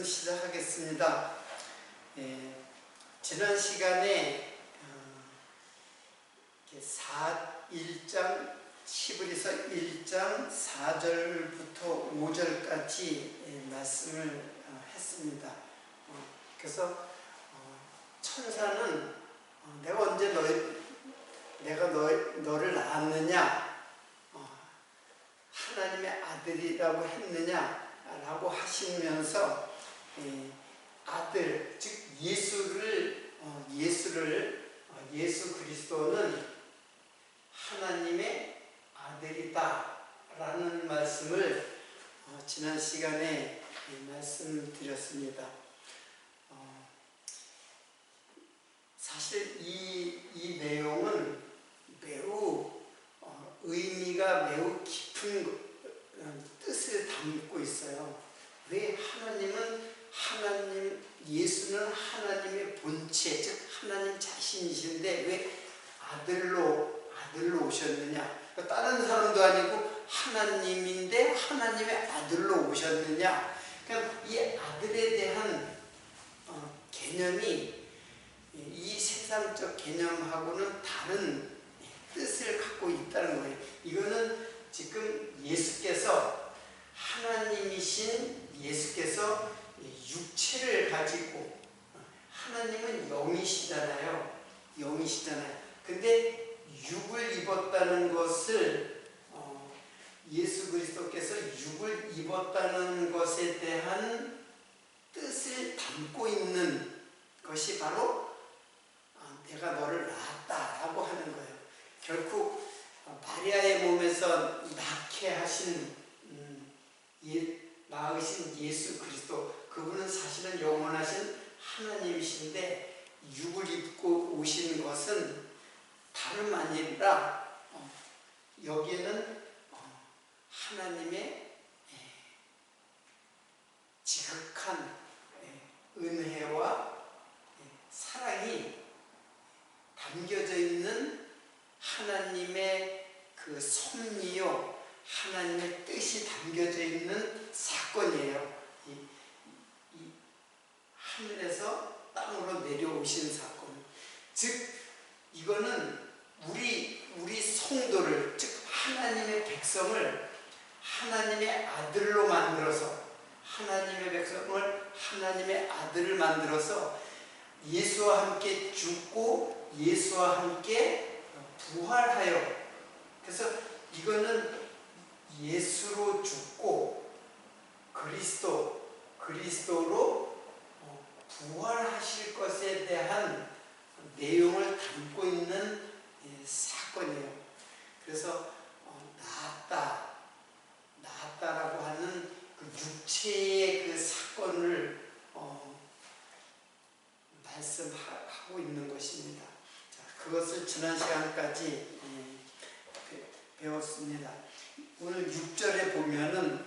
시작하겠습니다. 지난 시간에 1장 10에서 1장 4절부터 5절까지 말씀을 했습니다. 그래서 천사는 내가 언제 너를 낳았느냐, 하나님의 아들이라고 했느냐 라고 하시면서 아들, 즉 예수 그리스도는 하나님의 아들이다 라는 말씀을 지난 시간에 말씀드렸습니다. 사실 이 내용은 매우 의미가 매우 깊은 뜻을 담고 있어요. 왜 예수는 하나님의 본체, 즉 하나님 자신이신데 왜 아들로 오셨느냐? 다른 사람도 아니고 하나님인데 하나님의 아들로 오셨느냐? 그러니까 이 아들에 대한 개념이 이 세상적 개념하고는 다른 뜻을 갖고 있다는 거예요. 이거는 지금 예수께서, 하나님이신 예수께서 육체를 가지고, 하나님은 영이시잖아요. 근데 육을 입었다는 것을, 예수 그리스도께서 육을 입었다는 것에 대한 뜻을 담고 있는 것이 바로 내가 너를 낳았다라고 하는 거예요. 결국 마리아의 몸에서 낳으신 예수 그리스도, 그분은 사실은 영원하신 하나님이신데 육을 입고 오신 것은 다름 아니라 여기에는 하나님의 지극한 은혜와 사랑이 담겨져 있는 하나님의 그 섭리요, 하나님의 뜻이 담겨져 있는 사건이에요. 이 하늘에서 땅으로 내려오신 사건. 즉 이거는 우리 성도를, 즉 하나님의 백성을 하나님의 아들로 만들어서, 하나님의 백성을 하나님의 아들을 만들어서 예수와 함께 죽고 예수와 함께 부활하여, 그래서 이거는 예수로 죽고 그리스도로 부활하실 것에 대한 내용을 담고 있는 사건이에요. 그래서 낳았다라고 하는 그 육체의 그 사건을 말씀하고 있는 것입니다. 자, 그것을 지난 시간까지 배웠습니다. 오늘 6절에 보면은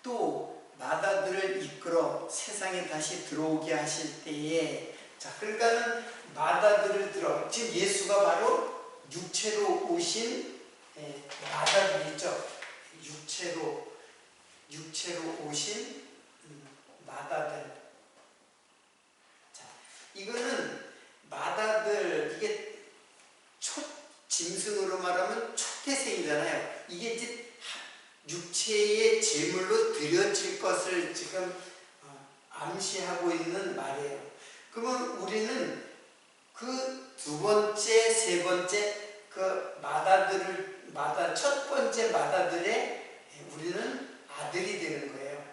또 마다들을 이끌어 세상에 다시 들어오게 하실 때에, 자, 그러니까는 마다들을 지금 예수가 바로 육체로 오신 마다들이죠. 육체로 오신 마다들. 자, 이거는 마다들, 이게 짐승으로 말하면 초태생이잖아요. 이게 이제 육체의 제물로 드려질 것을 지금 암시하고 있는 말이에요. 그러면 우리는 그 두 번째, 세 번째 그 첫 번째 마다들의 우리는 아들이 되는 거예요.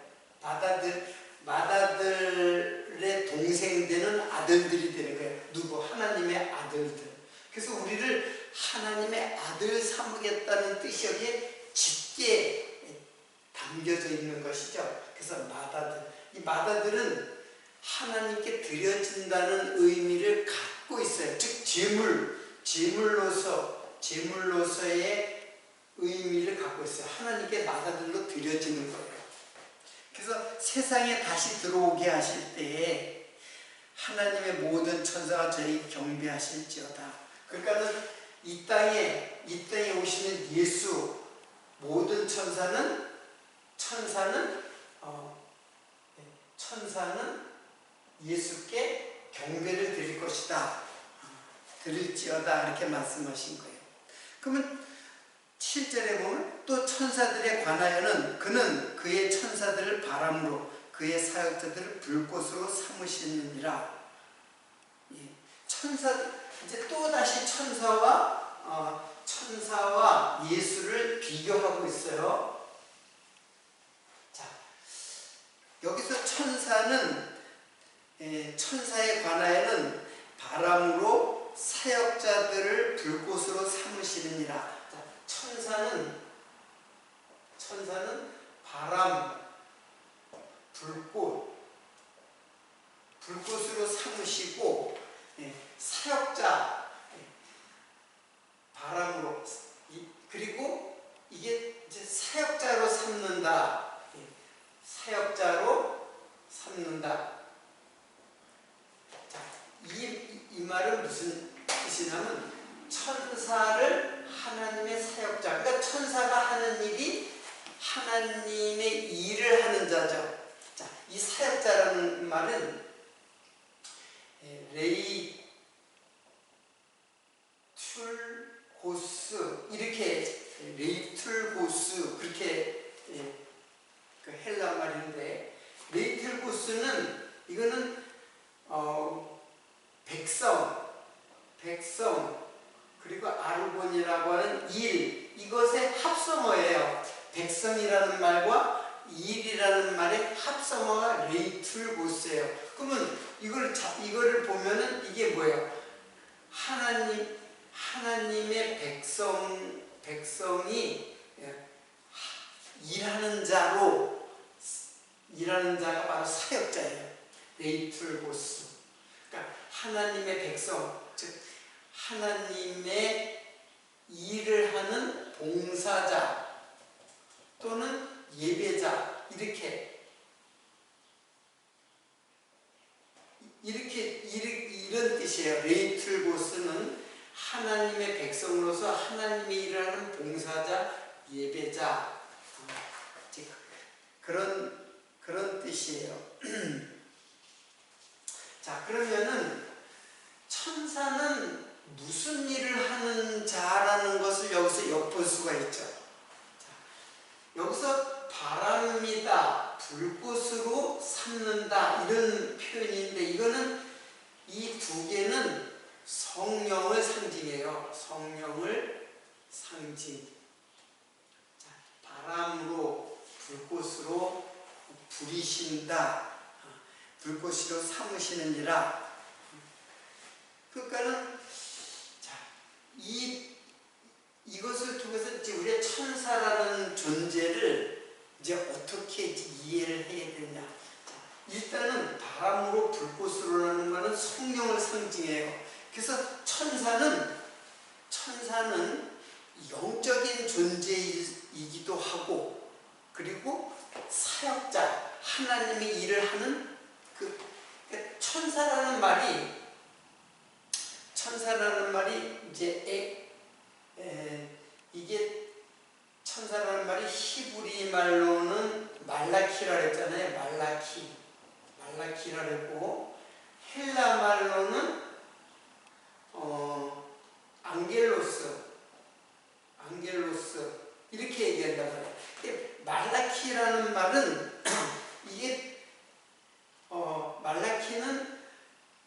마다들의 동생 되는 아들들이 되는 거예요. 누구? 하나님의 아들들. 그래서 우리를 하나님의 아들 삼겠다는 뜻이 여기에 짙게 담겨져 있는 것이죠. 그래서 이 마다들은 하나님께 드려진다는 의미를 갖고 있어요. 즉 제물로서의 의미를 갖고 있어요. 하나님께 마다들로 드려지는 거예요. 그래서 세상에 다시 들어오게 하실 때에 하나님의 모든 천사가 저희 경배하실지어다. 그러니까는 이 땅에 오시는 예수, 모든 천사는 천사는 예수께 경배를 드릴 것이다. 드릴지어다 이렇게 말씀하신 거예요. 그러면 7절에 보면 또 천사들에 관하여는 그는 그의 천사들을 바람으로 그의 사역자들을 불꽃으로 삼으시느니라. 천사 이제 또 다시 천사와 예수를 비교하고 있어요. 자, 여기서 천사에 관하여는 바람으로 사역자들을 불꽃으로 삼으시느니라. 천사는 바람, 불꽃으로 삼으시고, 사역자, 바람으로, 그리고 이게 이제 사역자로 삼는다. 사역자로 삼는다. 자, 이 말은 무슨 뜻이냐면, 천사를 하나님의 사역자, 그러니까 천사가 하는 일이 하나님의 일을 하는 자죠. 자, 이 사역자라는 말은 레이툴고스 이렇게 레이툴고스 그렇게 그 헬라 말인데, 레이툴고스는 이거는 백성 그리고 아르곤이라고 하는 일, 이것의 합성어예요. 백성이라는 말과 일이라는 말의 합성어가 레이툴고스예요. 그러면 이거를 보면은 이게 뭐예요? 하나님의 백성이 일하는 자가 바로 사역자예요. 레이툴고스. 그러니까 하나님의 백성, 즉 하나님의 일을 하는 봉사자 또는 예배자, 이런 뜻이에요. 레이툴고스는 하나님의 백성으로서 하나님의 일을 하는 봉사자, 예배자, 그런 뜻이에요. 자, 그러면은 천사는 무슨 일을 하는 자라는 것을 여기서 엿볼 수가 있죠. 자, 여기서 바람이다, 불꽃으로 삼는다 이런 표현인데, 이거는 이 두 개는 성령을 상징해요. 성령을 상징. 자, 바람으로 불꽃으로 부리신다, 불꽃으로 삼으시느니라. 그러니까는 자, 이것을 통해서 이제 우리가 천사라는 존재를 이제 어떻게 이해를 해야 되냐. 자, 일단은 바람으로 불꽃으로라는 것은 성령을 상징해요. 그래서 천사는 영적인 존재이기도 하고, 그리고 사역자, 하나님의 일을 하는 천사라는 말이 이제 이게 천사라는 말이 히브리 말로는 말라키라 그랬잖아요. 말라키라 그랬고, 헬라 말로는 안겔로스 이렇게 얘기한단 말이에요. 말라키라는 말은 이게 말라키는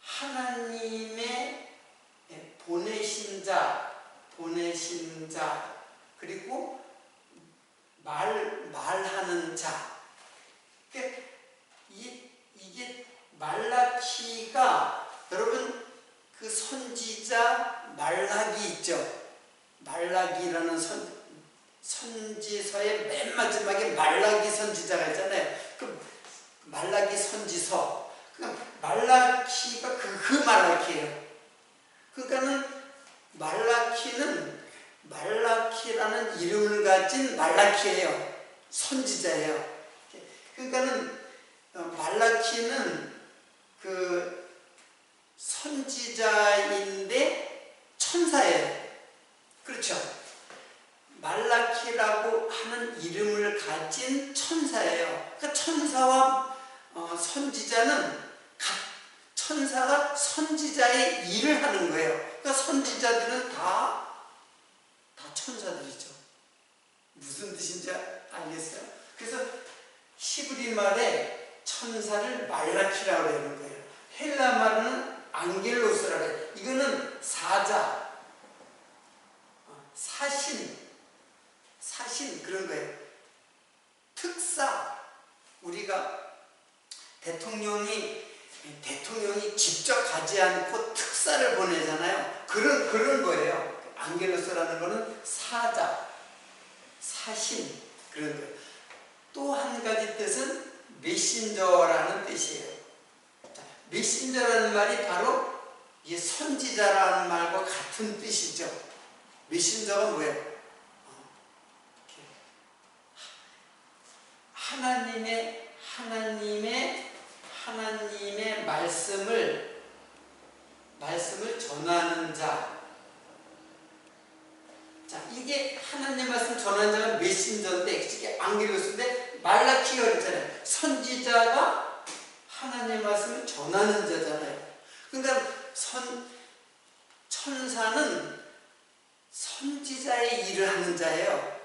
하나님의 보내신 자, 그리고 말하는 자. 이게 말라키가, 여러분 그 선지자 말라기 있죠. 말라기라는 선지서의 맨 마지막에 말라기 선지자가 있잖아요. 그 말라기 선지서, 말라키가 그 말라키예요. 그러니까는 말라키라는 이름을 가진 말라키예요. 선지자예요. 그러니까는 말라키는 그 선지자인데 천사예요. 그렇죠? 말라키라고 하는 이름을 가진 천사예요. 그러니까 천사와 선지자는 천사가 선지자의 일을 하는 거예요. 그러니까 선지자들은 다 천사들이죠. 무슨 뜻인지 알겠어요? 그래서 히브리 말에 천사를 말라키라고 하는 거예요. 헬라 말은 앙겔로스라고 해요. 이거는 사자, 사신 그런 거예요. 특사. 우리가 대통령이 직접 가지 않고 특사를 보내잖아요. 그런 거예요. 앙겔로스라는 거는 사자, 사신 그런 거예요. 또 한 가지 뜻은 메신저라는 뜻이에요. 메신저라는 말이 바로 이 선지자라는 말과 같은 뜻이죠. 메신저가 뭐예요? 하나님의 말씀을 전하는 자. 자, 이게 하나님의 말씀 전하는 자가 메신저인데, 이게 앙겔로스인데, 말라키가 그랬잖아요. 선지자가 하나님의 말씀을 전하는 자잖아요. 그러니까 천사는 선지자의 일을 하는 자예요.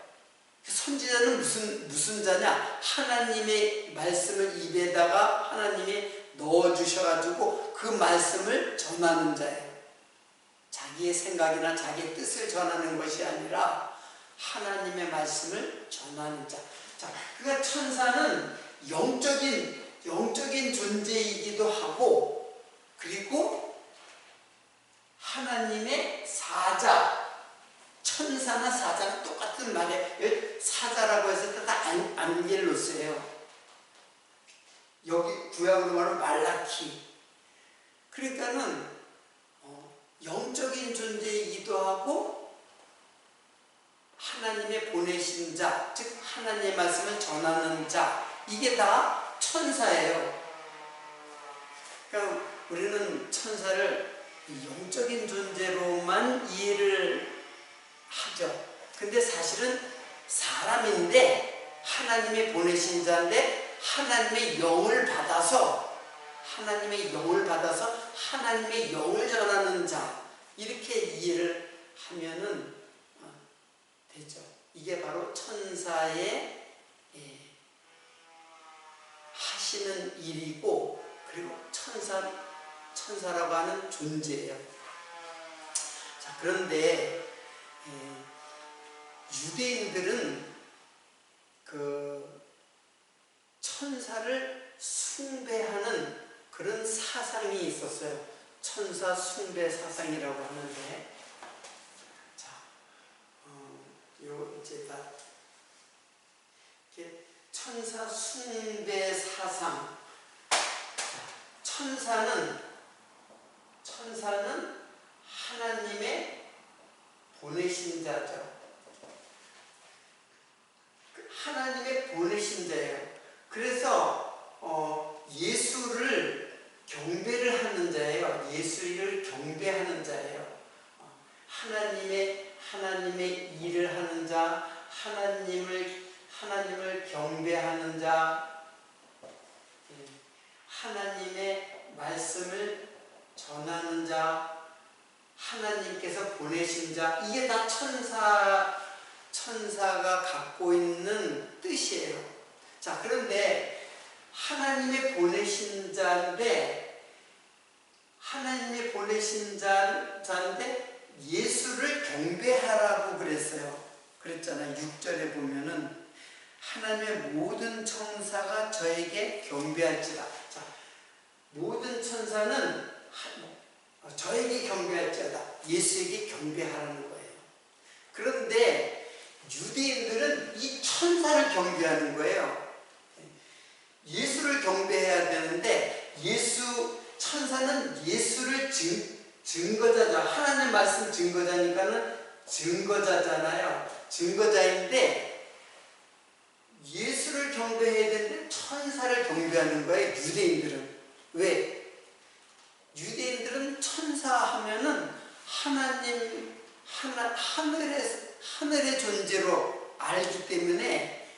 선지자는 무슨 자냐? 하나님의 말씀을 입에다가 하나님이 넣어주셔가지고 그 말씀을 전하는 자예요. 자기의 생각이나 자기의 뜻을 전하는 것이 아니라 하나님의 말씀을 전하는 자. 자, 그러니까 천사는 영적인 존재이기도 하고, 그리고 하나님의 사자, 천사나 사자는 똑같은 말이에요. 사자라고 해서 다 안겔로스예요. 여기 구약으로 말하면 말라키. 그러니까는 영적인 존재이기도 하고 하나님의 보내신 자, 즉 하나님의 말씀을 전하는 자, 이게 다 천사예요. 그러니까 우리는 천사를 영적인 존재로만 이해를 하죠. 근데 사실은 사람인데 하나님의 보내신 자인데 하나님의 영을 받아서 하나님의 영을 전하는 자, 이렇게 이해를 하면은 되죠. 이게 바로 천사의 하시는 일이고, 그리고 천사라고 하는 존재예요. 자, 그런데 유대인들은 그 천사를 숭배하는 그런 사상이 있었어요. 천사 숭배 사상이라고 하는데, 자, 이제 다 이렇게 천사 숭배 사상. 천사는 하나님의 보내신 자죠. 하나님의 보내신 자예요. 그래서 예수를 경배를 하는 자예요. 예수를 경배하는 자예요. 하나님의 일을 하는 자, 하나님을 경배하는 자, 하나님의 말씀을 전하는 자, 하나님께서 보내신 자, 이게 다 천사가 갖고 있는 뜻이에요. 자, 그런데 하나님의 보내신 자인데 예수를 경배하라고 그랬잖아요. 6절에 보면은 하나님의 모든 천사가 저에게 경배할지라. 자, 모든 천사는 저에게 경배할지어다. 예수에게 경배하라는 거예요. 그런데 유대인들은 이 천사를 경배하는 거예요. 예수를 경배해야 되는데 천사는 예수를 증거자죠. 하나님 말씀 증거자니까는 증거자잖아요. 증거자인데 예수를 경배해야 되는데 천사를 경배하는 거예요. 유대인들은. 왜? 유대인들은 천사 하면은 하늘의 존재로 알기 때문에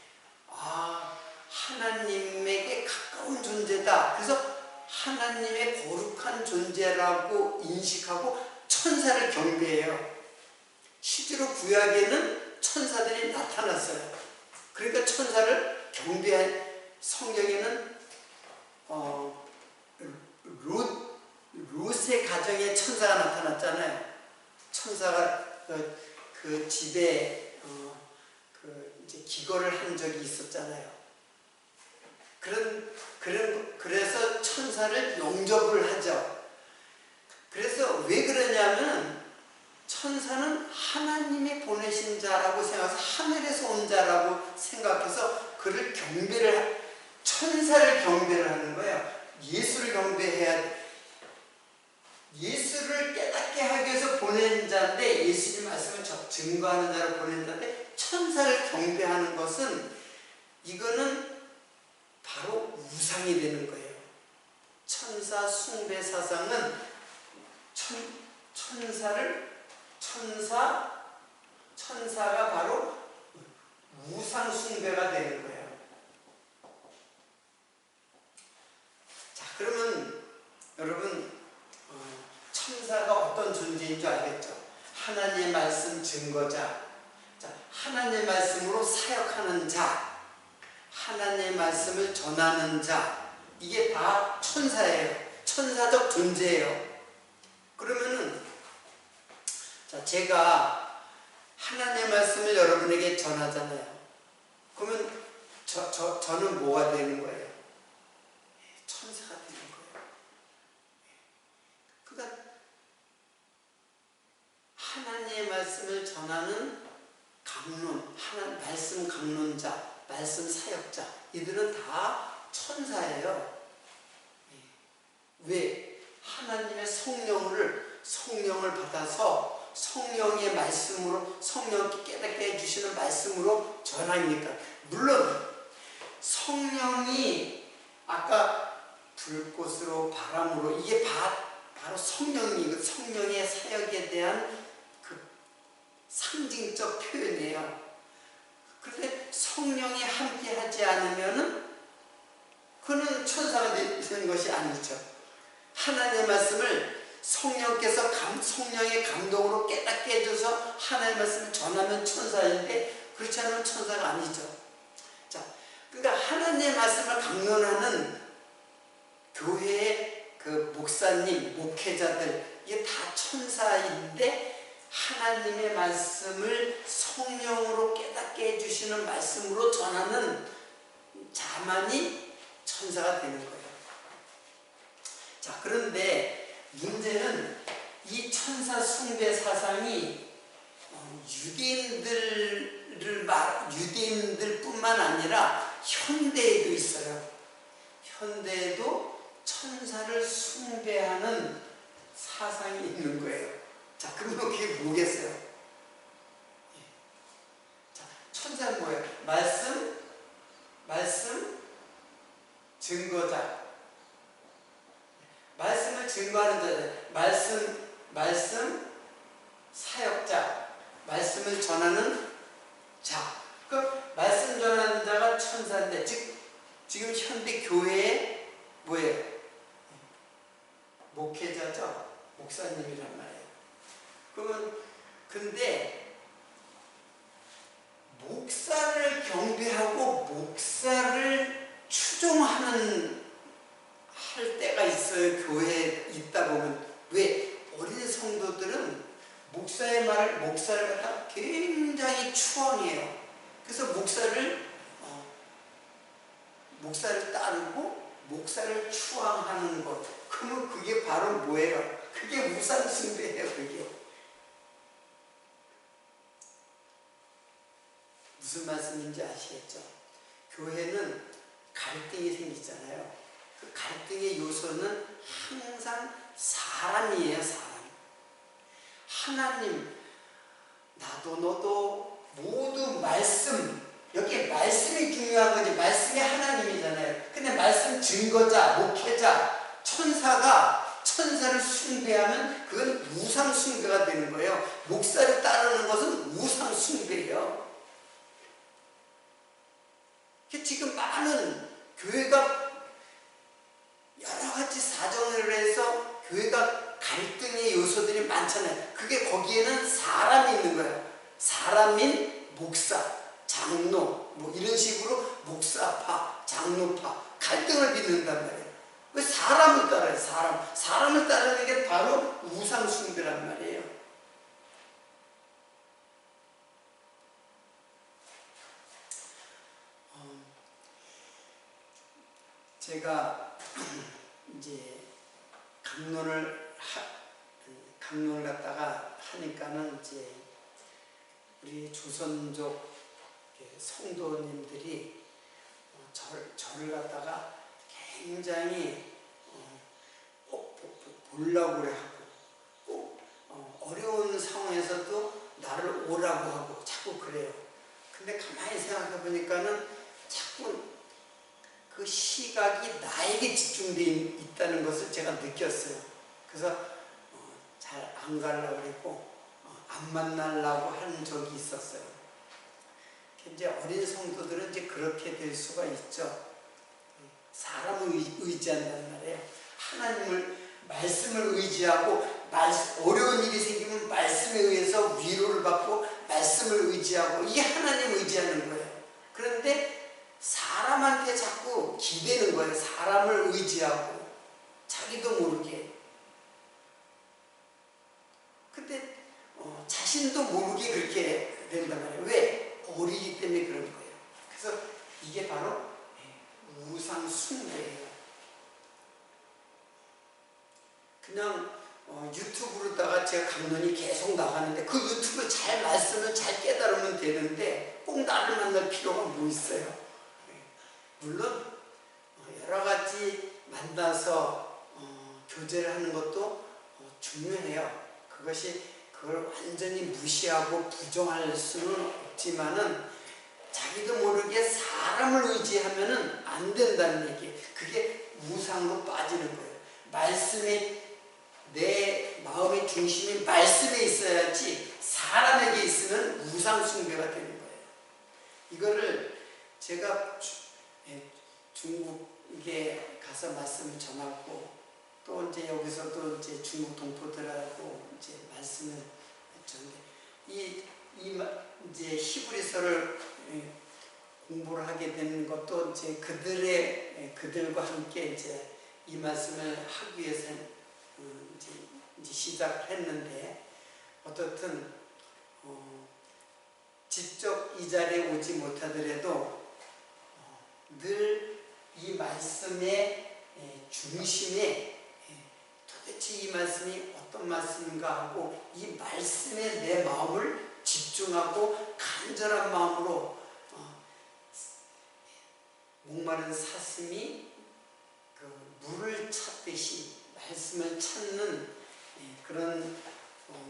하나님에게 가까운 존재다. 그래서 하나님의 거룩한 존재라고 인식하고 천사를 경배해요. 실제로 구약에는 천사들이 나타났어요. 그러니까 천사를 경배한 성경에는 롯의 가정에 천사가 나타났잖아요. 천사가 그 집에 이제 기거를 한 적이 있었잖아요. 그래서 천사를 영접을 하죠. 그래서 왜 그러냐면 천사는 하나님이 보내신 자라고 생각해서 하늘에서 온 자라고 생각해서 그를 천사를 경배를 하는 거예요. 예수를 경배해야 돼. 예수를 깨닫게 하기 위해서 보낸 자인데, 예수님 말씀을 증거하는 자로 보낸 자인데, 천사를 경배하는 것은 이거는 바로 우상이 되는 거예요. 천사 숭배 사상은 천사가 바로 우상 숭배가 되는 거예요. 자, 그러면 여러분 천사가 어떤 존재인 줄 알겠죠? 하나님의 말씀 증거자, 자, 하나님의 말씀으로 사역하는 자, 하나님의 말씀을 전하는 자, 이게 다 천사예요. 천사적 존재예요. 그러면은 자, 제가 하나님의 말씀을 여러분에게 전하잖아요. 그러면 저는 뭐가 되는 거예요? 천사가 되는 거예요. 그러니까 하나님의 말씀을 전하는 강론, 말씀 강론자, 말씀 사역자, 이들은 다 천사예요. 왜? 하나님의 성령을 받아서 성령의 말씀으로, 성령께 깨닫게 해주시는 말씀으로 전하니까. 물론 성령이 아까 불꽃으로 바람으로, 이게 바로 성령의 사역에 대한 그 상징적 표현이에요. 그런데 성령이 함께 하지 않으면은 그는 천사가 되는 것이 아니죠. 하나님의 말씀을 성령께서 성령의 감동으로 깨닫게 해줘서 하나님의 말씀을 전하면 천사인데, 그렇지 않으면 천사가 아니죠. 자, 그러니까 하나님의 말씀을 강론하는 교회의 그 목사님, 목회자들, 이게 다 천사인데, 하나님의 말씀을 성령으로 깨닫게 해주시는 말씀으로 전하는 자만이 천사가 되는 거예요. 자, 그런데 문제는 이 천사 숭배 사상이 유대인들뿐만 아니라 현대에도 있어요. 현대에도 천사를 숭배하는 사상이 있는 거예요. 자, 그러면 그게 뭐겠어요? 자, 천사는 뭐예요? 말씀, 증거자. 말씀을 증거하는 자들, 말씀, 사역자, 말씀을 전하는 자. 그 말씀 전하는 자가 천사인데, 지금 현대 교회에 뭐예요? 목회자죠. 목사님이란 말이에요. 그러면 근데 목사를 경배하고 목사를 추종하는 할 때가 있어요. 교회에 있다 보면. 왜? 어린 성도들은 목사를 갖다 굉장히 추앙해요. 그래서 목사를 따르고 목사를 추앙하는 것. 그러면 그게 바로 뭐예요? 그게 우상숭배예요. 그게 무슨 말씀인지 아시겠죠? 교회는 갈등이 생기잖아요. 그 갈등의 요소는 항상 사람이에요. 사람. 하나님, 나도 너도 모두 말씀, 여기 말씀이 중요한 거지. 말씀이 하나님이잖아요. 근데 말씀 증거자, 목회자, 천사가 천사를 숭배하면 그건 우상 숭배가 되는 거예요. 목사를 따르는 것은 우상 숭배예요. 지금 많은 많잖아요. 그게 거기에는 사람이 있는 거예요. 사람인 목사, 장로 뭐 이런 식으로 목사파, 장로파 갈등을 빚는단 말이에요. 왜 사람을 따라요? 사람을 따르는 게 바로 우상 숭배란 말이에요. 제가 이제 강론을 갖다가 하니까는 이제 우리 조선족 성도님들이 저를 갖다가 굉장히 꼭 보려고 그래 하고 꼭 어려운 상황에서도 나를 오라고 하고 자꾸 그래요. 근데 가만히 생각해 보니까는 자꾸 그 시각이 나에게 집중되어 있다는 것을 제가 느꼈어요. 그래서 잘 안 가려고 그랬고 안 만나려고 한 적이 있었어요. 이제 어린 성도들은 이제 그렇게 될 수가 있죠. 사람을 의지한단 말이에요. 하나님을 말씀을 의지하고 어려운 일이 생기면 말씀에 의해서 위로를 받고 말씀을 의지하고 이게 하나님 의지하는 거예요. 그런데 사람한테 자꾸 기대는 거예요. 사람을 의지하고 자기도 모르게. 근데 자신도 모르게 그렇게 된단 말이에요. 왜? 어리기 때문에 그런 거예요. 그래서 이게 바로 우상 숭배예요. 그냥 유튜브로다가 제가 강론이 계속 나가는데 그 유튜브 잘 말씀을 잘 깨달으면 되는데 꼭 나를 만날 필요가 뭐 있어요. 물론 여러 가지 만나서 교제를 하는 것도 중요해요. 그걸 완전히 무시하고 부정할 수는 없지만은 자기도 모르게 사람을 의지하면은 안 된다는 얘기예요. 그게 우상으로 빠지는 거예요. 내 마음의 중심이 말씀에 있어야지 사람에게 있으면 우상 숭배가 되는 거예요. 이거를 제가 중국에 가서 말씀을 전하고 또 이제 여기서도 이제 중국 동포들하고 이제 말씀을 했는데 이제 히브리서를 공부를 하게 된 것도 이제 그들과 함께 이제 이 말씀을 하기 위해서 이제 시작을 했는데 어떻든 직접 이 자리에 오지 못하더라도 늘 이 말씀의 중심에 도대체 이 말씀이 어떤 말씀인가 하고 이 말씀에 내 마음을 집중하고 간절한 마음으로 목마른 사슴이 그 물을 찾듯이 말씀을 찾는 그런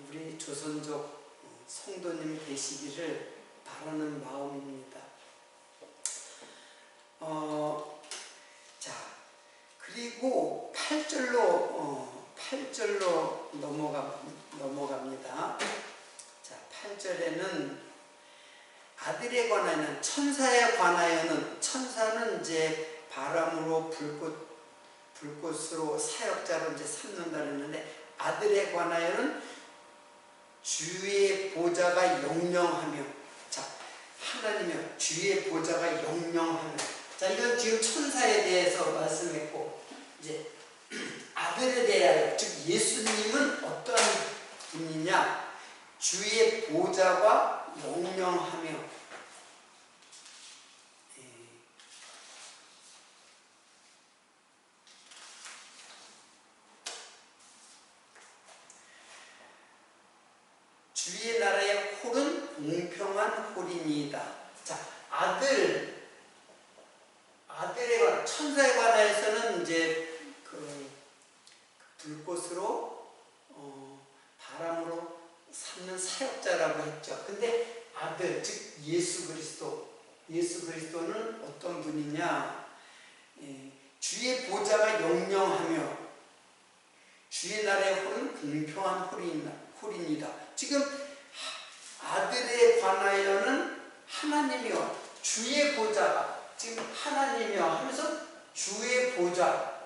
우리 조선족 성도님 되시기를 바라는 마음입니다. 자, 그리고 8절로 넘어갑니다. 자, 8절에는 아들에 관하여는 천사에 관하여는 천사는 이제 바람으로 불꽃으로 사역자로 이제 삼는다 그랬는데 아들에 관하여는 주의 보좌가 영영하며 자 하나님의 주의 보좌가 영영하며 자 이건 지금 천사에 대해서 말씀했고 이제 아들에 대하여 즉 예수님은 어떠한 분이냐 주의 보좌가 영영하며 주의 나라의 홀은 공평한 홀이니이다. 자, 아들에 관한 천사에 관하여서는 이제 그 불꽃으로 바람으로 삼는 사역자라고 했죠. 근데 아들 즉 예수 그리스도는 어떤 분이냐? 주의 보좌가 영영하며 주의 나라의 홀은 공평한 홀이니이다. 지금 아들에 관하여는 하나님이요 주의 보좌가 지금 하나님이요 하면서 주의 보좌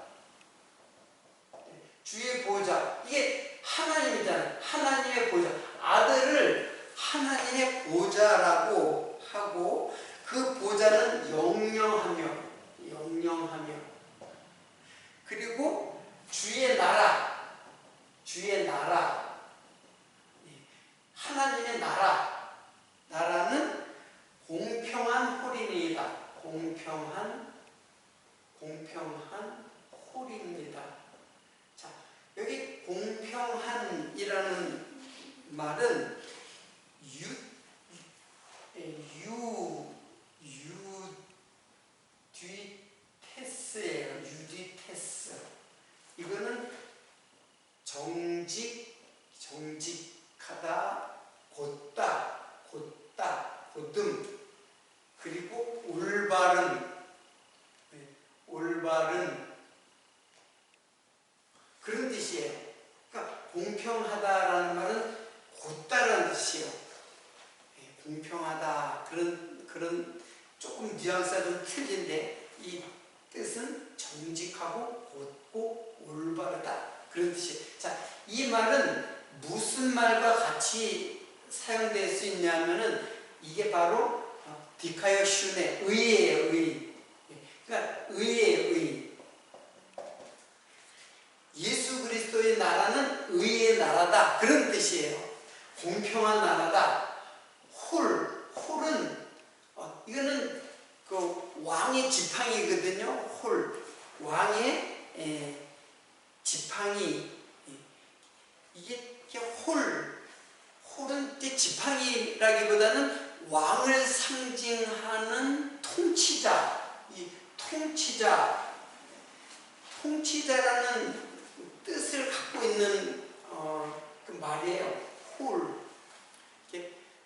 주의 보좌. 이게 하나님이잖아요. 하나님의 보좌. 아들을 하나님의 보좌라고 하고 그 보좌는 영영하며 그리고 주의 나라 하나님의 나라는 공평한 홀이니이다. 공평한 홀입니다. 자, 여기 공평한이라는 말은 유디테스예요. 유디테스. 이거는 정직하다, 곧다, 곧음, 그리고 올바른 그런 뜻이에요. 그러니까 공평하다라는 말은 곧다라는 뜻이에요. 공평하다 그런 조금 뉘앙스가 좀 틀린데 이 뜻은 정직하고 곧고 올바르다 그런 뜻이에요. 자, 이 말은 무슨 말과 같이 사용될 수 있냐면은 이게 바로 디카이오슌의 의예요. 그러니까 의예요. 예수 그리스도의 나라는 의의 나라다 그런 뜻이에요. 공평한 나라다. 홀은 이거는 그 왕의 지팡이거든요. 왕의 지팡이. 이게 홀은 지팡이라기보다는 왕을 상징하는 통치자라는 뜻을 갖고 있는 그 말이에요.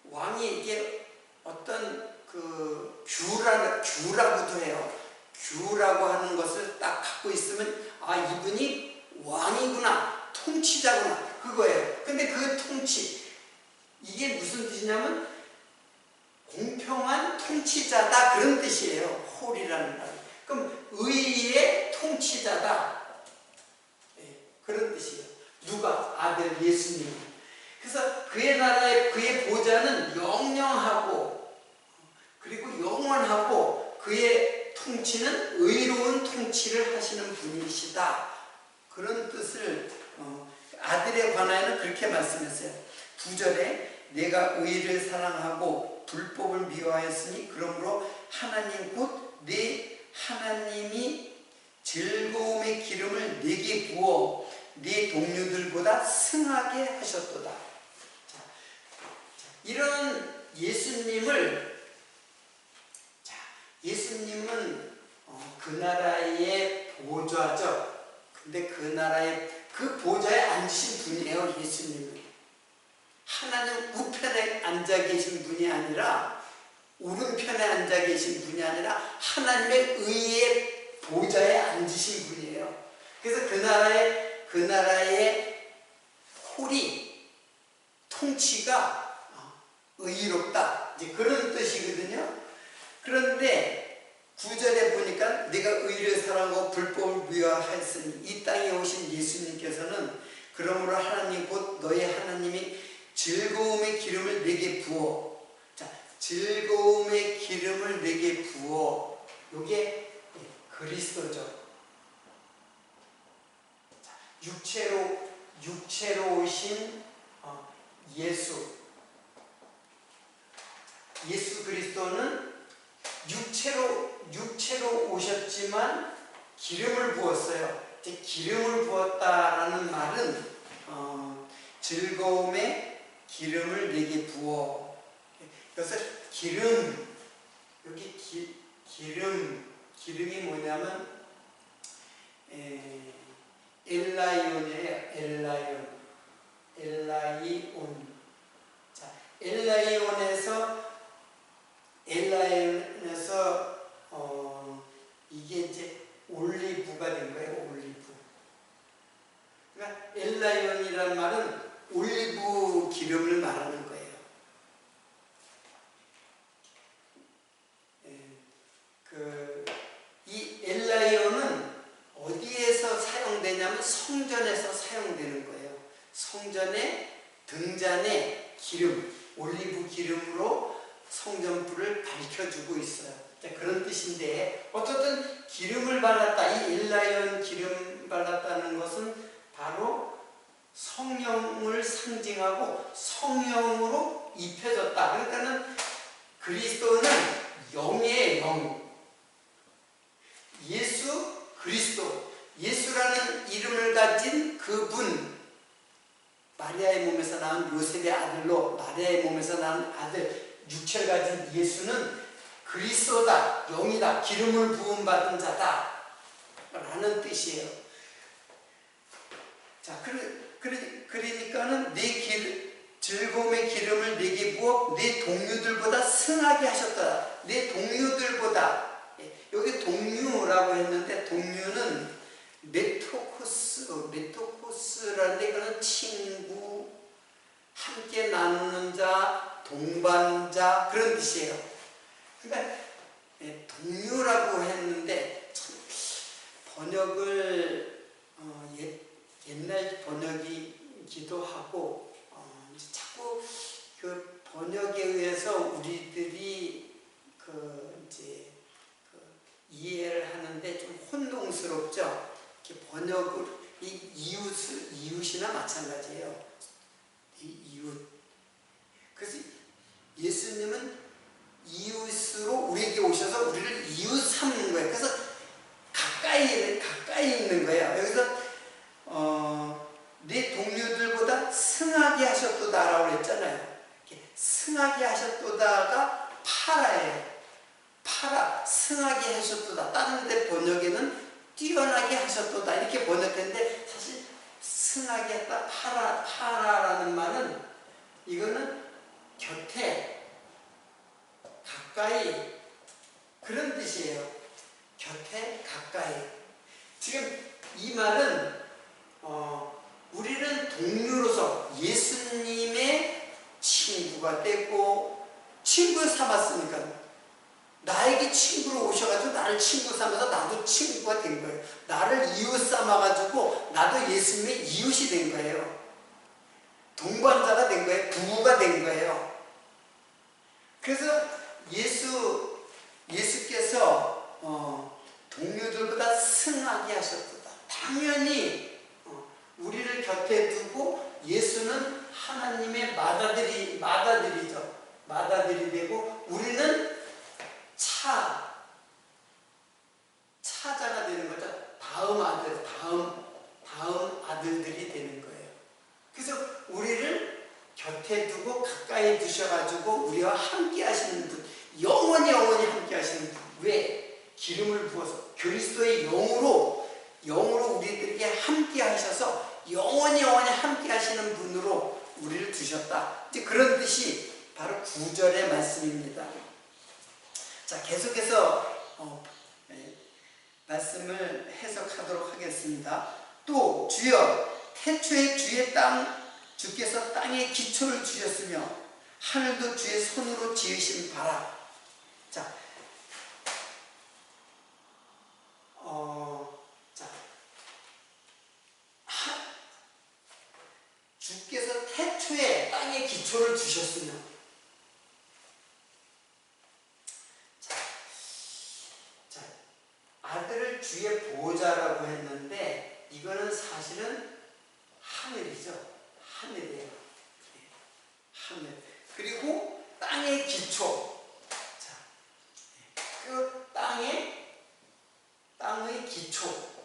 왕이 이게 어떤 그 규라고도 해요. 규라고 하는 것을 딱 갖고 있으면 이분이 왕이구나, 통치자구나 그거예요. 근데 그 통치 이게 무슨 뜻이냐면 공평한 통치자다 그런 뜻이에요. 홀이라는 말. 그럼 의의 통치자다 그런 뜻이에요. 누가? 아들 예수님. 그래서 그의 나라의 그의 보좌는 영영하고 그리고 영원하고 그의 통치는 의로운 통치를 하시는 분이시다. 그런 뜻을 아들에 관하여는 그렇게 말씀했어요. 9절에 내가 의를 사랑하고 불법을 미워하였으니 그러므로 하나님 곧 내 하나님이 즐거움의 기름을 내게 부어 네 동료들보다 승하게 하셨도다. 자, 이런 예수님은 그 나라의 보좌죠. 근데 그 나라의 그 보좌에 앉으신 분이에요. 예수님은 하나님 우편에 앉아 계신 분이 아니라 오른편에 앉아 계신 분이 아니라 하나님의 의의 보좌에 앉으신 분이에요. 그래서 그 나라의 홀이 통치가 의롭다 이제 그런 뜻이거든요. 그런데 9절에 보니까 내가 의를 사랑하고 불법을 미워하였으니 이 땅에 오신 예수님께서는 그러므로 하나님 곧 너의 하나님이 즐거움의 기름을 내게 부어. 자, 즐거움의 기름을 내게 부어. 이게 그리스도죠. 육체로 오신 예수 그리스도는 육체로 오셨지만 기름을 부었어요. 기름을 부었다라는 말은 즐거움의 기름을 내게 부어. 그래서 여기 기름이 뭐냐면 엘라이온이에요. 엘라이온. 자, 엘라이온에서 이게 이제 올리브가 된 거예요. 올리브. 그러니까 엘라이온이라는 말은 올리브 기름을 말하는 거예요. 이 엘라이온은 어디에서 사용되냐면 성전에서 기름, 올리브 기름으로 성전불을 밝혀주고 있어요. 자, 그런 뜻인데 어떻든 기름을 발랐다, 이 일라이온 기름 발랐다는 것은 바로 성령을 상징하고 성령으로 입혀졌다. 그러니까는 그리스도는 영의 영, 예수 그리스도, 예수라는 이름을 가진 그분, 마리아의 몸에서 낳은 요셉의 아들로 마리아의 몸에서 낳은 아들, 육체를 가진 예수는 그리스도다, 영이다, 기름을 부음받은 자다 라는 뜻이에요. 자, 그러니까는 즐거움의 기름을 내게 부어 내 동료들보다 승하게 하셨다. 내 동료들보다, 여기 동료라고 했는데 동료는 메토코스라는데 이거는 친구, 함께 나누는 자, 동반자 그런 뜻이에요. 그러니까 동료라고 했는데 참 번역을 옛날 번역이기도 하고 자꾸 그 번역에 의해서 우리들이 이해를 하는데 좀 혼동스럽죠. 이렇게 번역을 이웃이나 마찬가지예요. 이웃. 그래서 예수님은 이웃으로 우리에게 오셔서 우리를 이웃 삼는 거예요. 그래서 가까이 있는 거예요. 여기서 내 동료들보다 승하게 하셨도다라고 했잖아요. 승하게 하셨도다가 파라예요. 파라, 승하게 하셨도다. 다른 데 번역에는 뛰어나게 하셨도다 이렇게 번역했는데 사실 승하게 했다, 파라라는 말은 이거는 곁에, 가까이 그런 뜻이에요. 곁에, 가까이. 지금 이 말은 우리는 동료로서 예수님의 친구가 되고 친구 삼았으니까 나에게 친구로 오셔가지고 나를 친구 삼아서 나도 친구가 된 거예요. 나를 이웃 삼아가지고 나도 예수님의 이웃이 된 거예요. 동반자가 된 거예요. 부부가 된 거예요. 그래서 예수께서 동료들보다 승하게 하셨다. 당연히 우리를 곁에 두고 예수는 하나님의 맏아들이죠. 맏아들이 되고 우리는 차자가 되는 거죠. 다음 아들들이 되는 거예요. 그래서 우리를 곁에 두고 가까이 두셔가지고 우리와 함께 하시는 분, 영원히 함께 하시는 분. 왜? 기름을 부어서 그리스도의 영으로 우리들에게 함께 하셔서 영원히 함께 하시는 분으로 우리를 두셨다. 이제 그런 뜻이 바로 9절의 말씀입니다. 자, 계속해서 말씀을 해석하도록 하겠습니다. 또 주여 태초에 주께서 땅에 기초를 주셨으며 하늘도 주의 손으로 지으신 바라. 자, 주께서 태초에 땅에 기초를 주셨으며, 자, 아들을 주의 보호자라고 했는데 이거는 사실은 하늘이죠. 하늘이에요. 하늘. 그리고 땅의 기초. 자, 그 땅의 기초.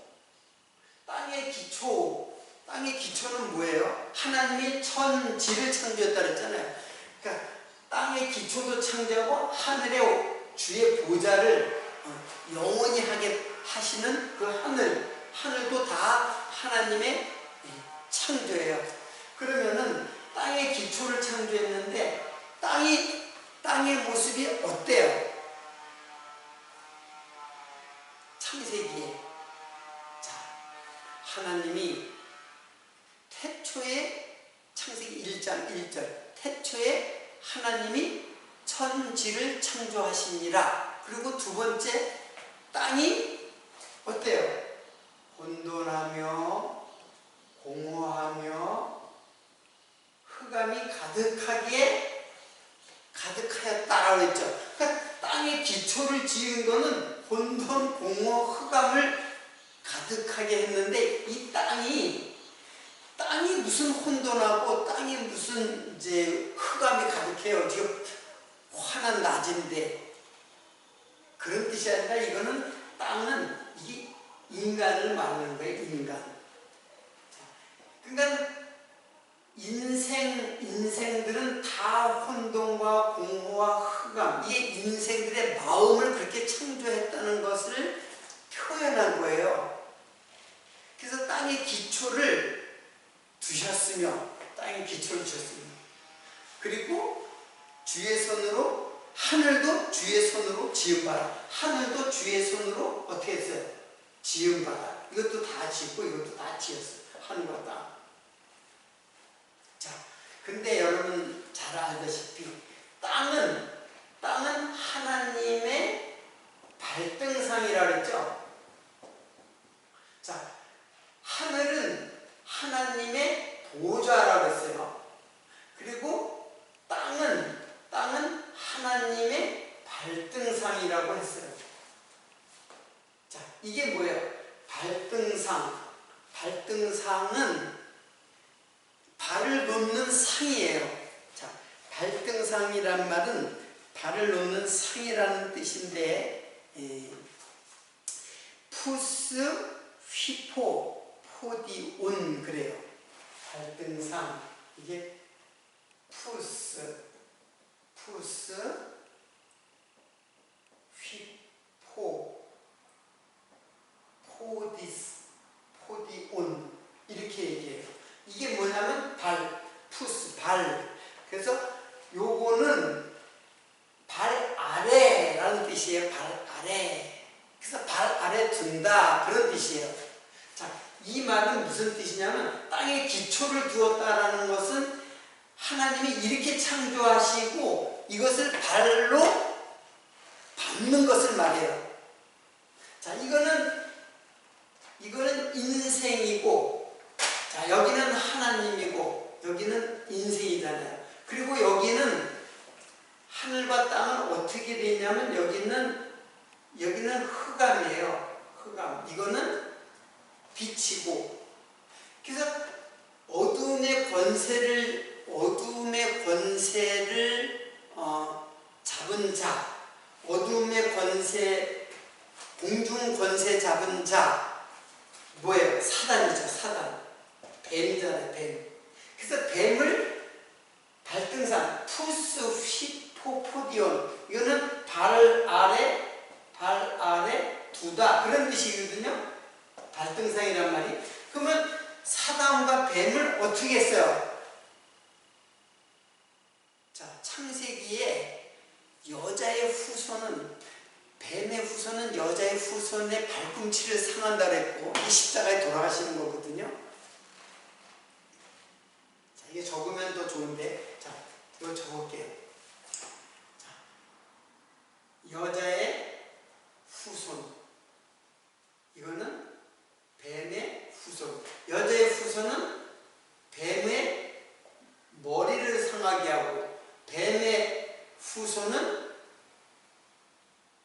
땅의 기초는 뭐예요? 하나님이 천지를 창조했다 그랬잖아요. 그러니까 땅의 기초도 창조하고 하늘의 주의 보좌를 영원히 하게 하시는 그 하늘도 다 하나님의 창조예요. 그러면은 땅의 기초를 창조했는데 땅의 모습이 어때요? 창세기에 하나님이 태초에, 창세기 1장 1절, 태초에 하나님이 천지를 창조하시니라. 그리고 두 번째, 땅이 어때요? 혼돈하며 공허하며 흑암이 흑암이 가득하였다라고 했죠. 그러니까 땅에 기초를 지은 거는 혼돈, 공허, 흑암을 가득하게 했는데 이 땅이 무슨 혼돈하고 땅이 무슨 이제 흑암이 가득해요. 지금 환한 낮인데 그런 뜻이 아니라 이거는 땅은 이 인간을 말하는 거예요. 인간. 그러니까 인생들은 다 혼돈과 공허와 흑암, 이게 인생들의 마음을 그렇게 창조했다는 것을 표현한 거예요. 그래서 땅의 기초를 두셨으며, 그리고 주의 손으로, 하늘도 주의 손으로 지은 바라. 하늘도 주의 손으로 어떻게 했어요? 지은 바라. 이것도 다 짓고 이것도 다 지었어요. 하늘과 땅. 자, 근데 여러분 잘 알다시피 땅은 하나님의 발등상이라 그랬죠. 자, 하늘은 하나님의 보좌라고 했어요. 그리고 땅은 하나님의 발등상이라고 했어요. 자, 이게 뭐예요? 발등상은 발을 놓는 상이에요. 자, 발등상이란 말은 발을 놓는 상이라는 뜻인데, 푸스 휘포 포디온 그래요. 발등상, 이게 푸스 휘포 포디온 이렇게 얘기해요. 이게 뭐냐면 발. 그래서 요거는 발 아래라는 뜻이에요. 발 아래. 그래서 발 아래 둔다 그런 뜻이에요. 자, 이 말은 무슨 뜻이냐면 땅에 기초를 두었다라는 것은 하나님이 이렇게 창조하시고 이것을 발로 밟는 것을 말해요. 자, 이거는 인생이고, 자, 여기는 하나님이고 여기는 인생이잖아요. 그리고 여기는 하늘과 땅은 어떻게 되냐면 여기는 흑암이에요. 흑암. 이거는 빛이고. 그래서 어둠의 권세를 잡은 자, 어둠의 권세, 공중 권세 잡은 자 뭐예요? 사단이죠. 사단. 뱀이잖아요. 뱀. 그래서 뱀을 발등상 푸스 휘포포디온, 이거는 발 아래 두다 그런 뜻이거든요. 발등상이란 말이. 그러면 사단과 뱀을 어떻게 했어요? 자, 창세기에 뱀의 후손은 여자의 후손의 발꿈치를 상한다 그랬고, 이 십자가에 돌아가시는 거거든요. 자, 이게 적으면 더 좋은데, 자, 이거 적을게요. 자, 여자의 후손, 이거는 뱀의 후손. 여자의 후손은 뱀의 머리를 상하게 하고, 뱀의 후손은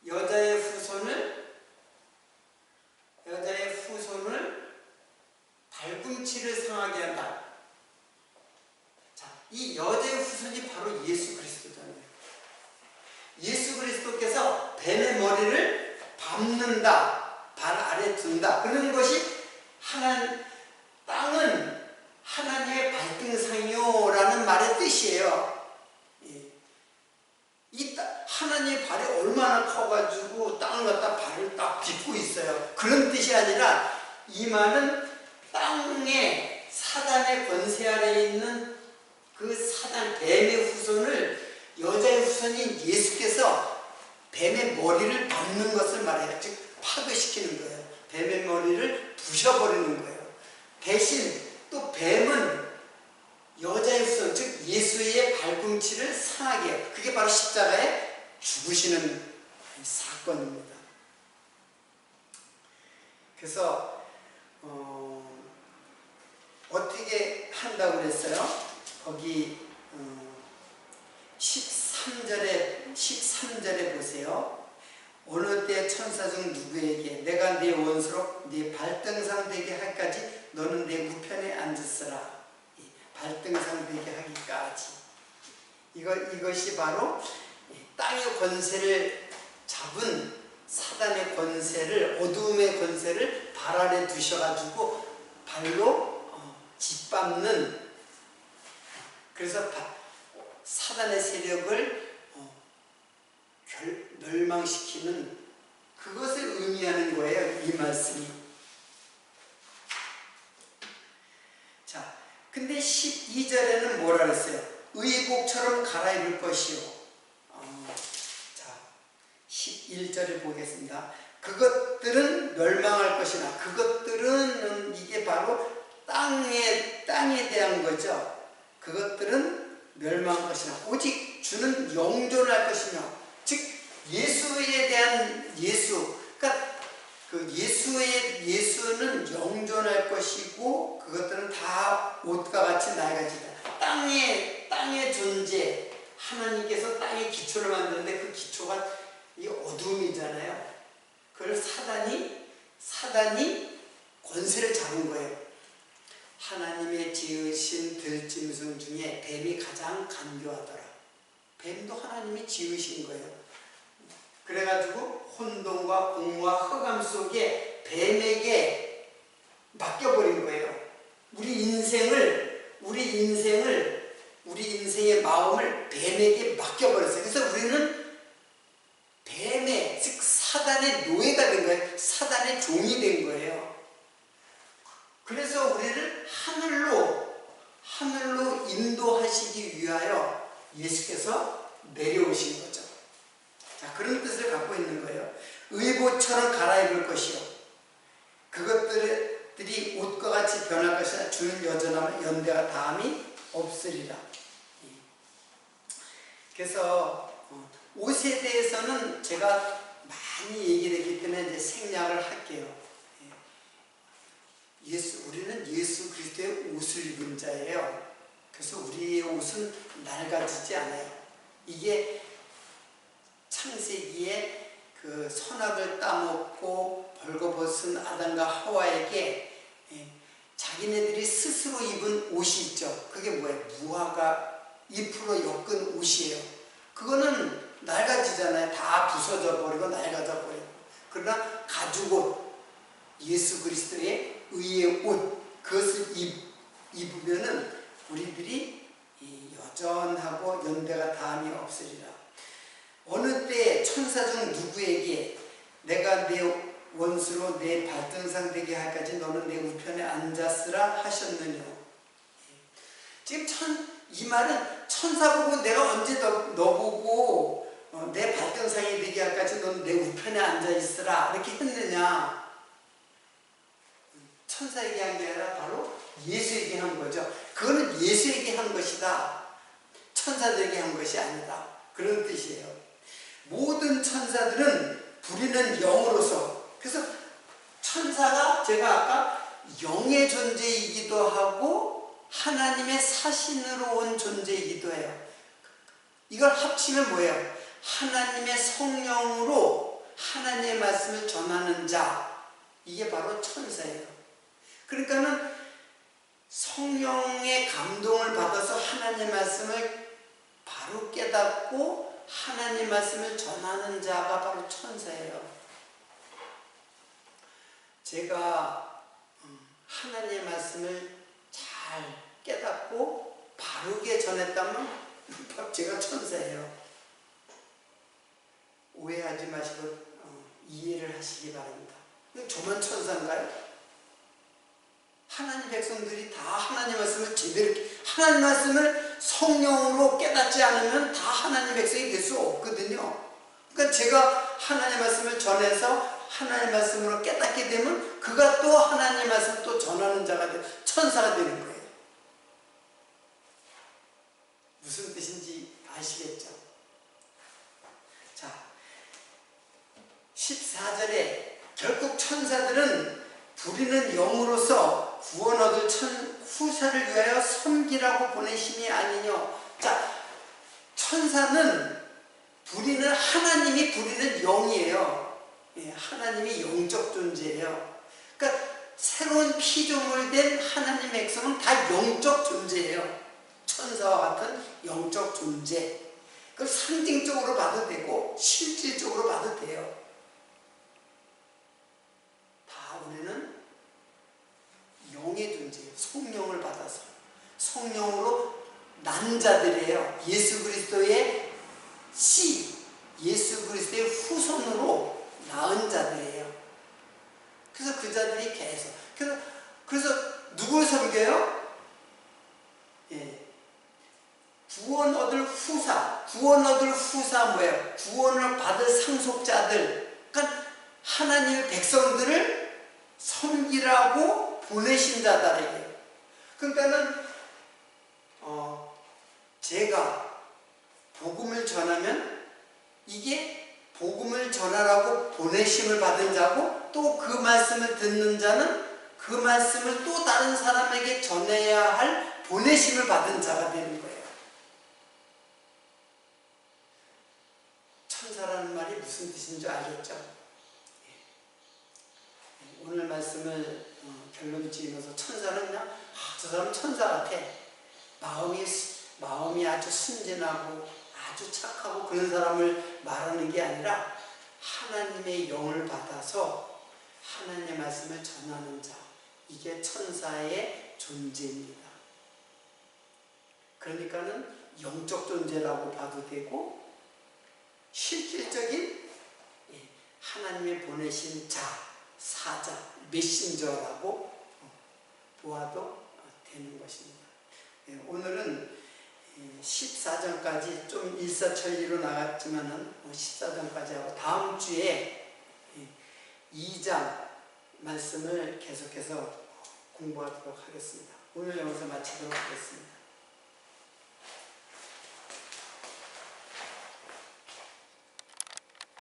여자의 후손을 발꿈치를 상하게 한다. 자, 이 여자의 후손이 바로 예수 그리스도잖아요. 예수 그리스도께서 뱀의 머리를 밟는다, 발 아래 둔다. 그런 것이 땅은 하나님의 발등상이요라는 말의 뜻이에요. 하나님의 발이 얼마나 커가지고 땅을 갖다 발을 딱 딛고 있어요. 그런 뜻이 아니라 이 말은 땅에 사단의 권세 아래에 있는 그 사단 뱀의 후손을, 여자의 후손인 예수께서 뱀의 머리를 밟는 것을 말해요. 즉 파괴시키는 거예요. 뱀의 머리를 부셔버리는 거예요. 대신 또 뱀은 여자의 후손, 즉 예수의 발꿈치를 상하게 해요. 그게 바로 십자가에 죽으시는 사건입니다. 그래서 어떻게 한다고 그랬어요? 거기 13절에 보세요. 어느 때 천사 중 누구에게 내가 네 원수로 네 발등상 되게 할까지 너는 내 우편에 앉으서라. 발등상 되게 하기까지. 이것이 바로 땅의 권세를 잡은 사단의 권세를, 어두움의 권세를 발 아래 두셔가지고 발로 짓밟는, 그래서 사단의 세력을 멸망시키는 그것을 의미하는 거예요, 이 말씀이. 자, 근데 12절에는 뭐라 그랬어요? 의복처럼 갈아입을 것이요. 자, 11절을 보겠습니다. 그것들은 멸망할 것이나, 그것들은 이게 바로 땅에 대한 거죠. 그것들은 멸망할 것이나 오직 주는 영존할 것이며, 즉 예수에 대한 그러니까 그 예수는 영존할 것이고, 그것들은 다 옷과 같이 낡아지다. 땅의 존재, 하나님께서 땅의 기초를 만드는데 그 기초가 이 어둠이잖아요. 그걸 사단이 권세를 잡은 거예요. 하나님의 지으신 들짐승 중에 뱀이 가장 간교하더라. 뱀도 하나님이 지으신 거예요. 그래가지고 혼돈과 공허와 흑암 속에 뱀에게 맡겨버린 거예요. 우리 인생의 마음을 뱀에게 맡겨버렸어요. 그래서 우리는 뱀의, 즉 사단의 노예가 된 거예요. 사단의 종이 된 거예요. 그래서 우리를 하늘로 인도하시기 위하여 예수께서 내려오신 거죠. 자, 그런 뜻을 갖고 있는 거예요. 의복처럼 갈아입을 것이요. 그것들이 옷과 같이 변할 것이나 주는 여전함을 연대가 다함이 없으리라. 그래서 옷에 대해서는 제가 많이 얘기를 했기 때문에 이제 생략을 할게요. 우리는 예수 그리스도의 옷을 입은 자예요. 그래서 우리의 옷은 낡아지지 않아요. 이게 창세기에 그 선악을 따먹고 벌거벗은 아담과 하와에게 자기네들이 스스로 입은 옷이 있죠. 그게 뭐예요? 무화과 잎으로 엮은 옷이에요. 그거는 낡아지잖아요. 다 부서져 버리고 낡아져 버리고. 그러나 가죽옷, 예수 그리스도의 의의 옷, 그것을 입으면은 우리들이 여전하고 연대가 다함이 없으리라. 어느 때 천사 중 누구에게 내가 내 원수로 내 발등상 되게 할까지 너는 내 우편에 앉았으라 하셨느냐. 지금 이 말은 천사 보고 내가 언제 너 보고 내 발등상이 되게 할까지 너는 내 우편에 앉아 있으라 이렇게 했느냐. 천사에게 한 게 아니라 바로 예수에게 한 거죠. 그거는 예수에게 한 것이다. 천사들에게 한 것이 아니다. 그런 뜻이에요. 모든 천사들은 부리는 영으로서, 그래서 천사가 제가 아까 영의 존재이기도 하고 하나님의 사신으로 온 존재이기도 해요. 이걸 합치면 뭐예요? 하나님의 성령으로 하나님의 말씀을 전하는 자, 이게 바로 천사예요. 그러니까는 성령의 감동을 받아서 하나님의 말씀을 바로 깨닫고 하나님의 말씀을 전하는 자가 바로 천사예요. 제가 하나님의 말씀을 잘 깨닫고 바르게 전했다면 제가 천사예요. 오해하지 마시고 이해를 하시기 바랍니다. 저만 천사인가요? 하나님 백성들이 다 하나님 말씀을 제대로, 하나님 말씀을 성령으로 깨닫지 않으면 다 하나님 백성이 될 수 없거든요. 그러니까 제가 하나님 말씀을 전해서 하나님 말씀으로 깨닫게 되면 그가 또 하나님 말씀을 또 전하는 자가 천사가 되는 거예요. 무슨 뜻인지 아시겠죠? 자, 14절에 결국 천사들은 부리는 영으로서 구원 얻을 후사를 위하여 섬기라고 보내심이 아니뇨. 자, 천사는 부리는 하나님이 부리는 영이에요. 예, 하나님이 영적 존재예요. 그러니까 새로운 피조물 된 하나님의 백성은 다 영적 존재예요. 천사와 같은 영적 존재. 그걸 상징적으로 봐도 되고 실질적으로 봐도 돼요. 다 우리는 영의 존재예요. 성령을 받아서 성령으로 난 자들이에요. 예수 그리스도의 씨, 예수 그리스도의 후손으로 낳은 자들이에요. 그래서 그 자들이 계속 그래서 누굴 섬겨요? 예. 구원 얻을 후사 뭐예요? 구원을 받을 상속자들. 그러니까 하나님의 백성들을 섬기라고 보내신 자다 이게. 그러니까는 제가 복음을 전하면 이게 복음을 전하라고 보내심을 받은 자고, 또 그 말씀을 듣는 자는 그 말씀을 또 다른 사람에게 전해야 할 보내심을 받은 자가 되는 거예요. 천사라는 말이 무슨 뜻인 줄 알겠죠? 오늘 말씀을 결론 지으면서 천사는 그냥 저 사람 천사 같아. 마음이 아주 순진하고 아주 착하고 그런 사람을 말하는 게 아니라 하나님의 영을 받아서 하나님의 말씀을 전하는 자, 이게 천사의 존재입니다. 그러니까는 영적 존재라고 봐도 되고 실질적인 하나님이 보내신 자, 사자, 메신저라고 보아도 되는 것입니다. 오늘은 14장까지 좀 일사천리로 나갔지만은 14장까지 하고 다음 주에 2장 말씀을 계속해서 공부하도록 하겠습니다. 오늘 여기서 마치도록 하겠습니다.